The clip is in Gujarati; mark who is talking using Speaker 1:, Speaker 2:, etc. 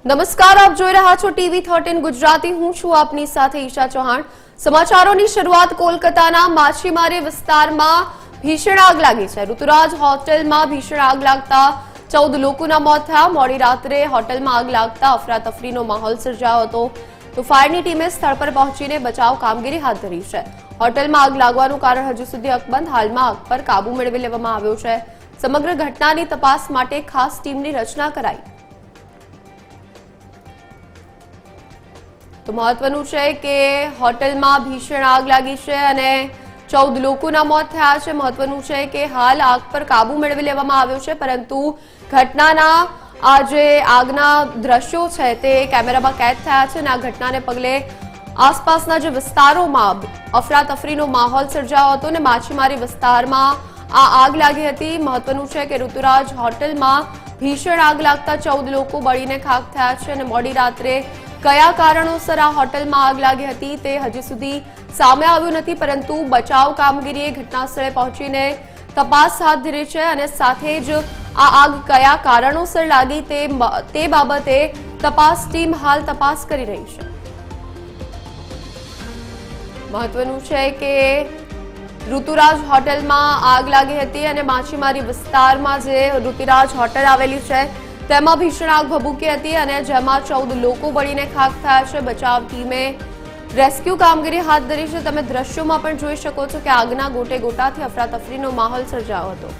Speaker 1: નમસ્કાર, આપ જોઈ રહ્યા છો ટીવી 13 ગુજરાતી. હું છું આપની સાથે ઈશા ચૌહાણ. સમાચારોની શરૂઆત કોલકાતાના માછીમારી વિસ્તારમાં ભીષણ આગ લાગી છે. ઋતુરાજ હોટલમાં ભીષણ આગ લાગતા 14 લોકોના મોત થયા. મોડી રાત્રે હોટલમાં આગ લાગતા અફરાતફરીનો માહોલ સર્જાયો હતો. તો ફાયરની ટીમે સ્થળ પર પહોંચીને બચાવ કામગીરી હાથ ધરી છે. હોટલમાં આગ લાગવાનું કારણ હજુ સુધી અકબંધ. હાલમાં આગ પર કાબુ મેળવી લેવામાં આવ્યો છે. સમગ્ર ઘટનાની તપાસ માટે ખાસ ટીમની રચના કરાઈ. તો મહત્વનું છે કે હોટલમાં ભીષણ આગ લાગી છે અને 14 લોકોના મોત થયા છે. મહત્વનું છે કે હાલ આગ પર કાબુ મેળવી લેવામાં આવ્યો છે, પરંતુ ઘટનાના આ જે આગના દ્રશ્યો છે તે કેમેરામાં કેદ થયા છે અને આ ઘટનાને પગલે આસપાસના જે વિસ્તારોમાં અફરાતફરીનો માહોલ સર્જાયો હતો અને માછીમારી વિસ્તારમાં આ આગ લાગી હતી. મહત્વનું છે કે ઋતુરાજ હોટલમાં ભીષણ આગ લાગતા 14 લોકો બળીને ખાખ થયા છે અને મોડી રાત્રે કયા કારણોસર આ હોટલમાં આગ લાગી હતી તે હજી સુધી સામે આવ્યું નથી, પરંતુ બચાવ કામગીરીએ ઘટનાસ્થળે પહોંચીને તપાસ હાથ ધરી છે અને સાથે જ આ આગ કયા કારણોસર લાગી તે બાબતે તપાસ ટીમ હાલ તપાસ કરી રહી છે. મહત્વનું છે કે ઋતુરાજ હોટલમાં આગ લાગી હતી અને માછીમારી વિસ્તારમાં જે ઋતુરાજ હોટલ આવેલી છે તેમાં ભીષણ આગ ભભૂકી હતી અને જેમાં 14 લોકો બળીને ખાખ થયા છે. બચાવ ટીમે રેસ્ક્યુ કામગીરી હાથ ધરી છે. તમે દ્રશ્યોમાં પણ જોઈ શકો છો કે આગના ગોટે ગોટાથી અફરાતફરીનો માહોલ સર્જાયો હતો.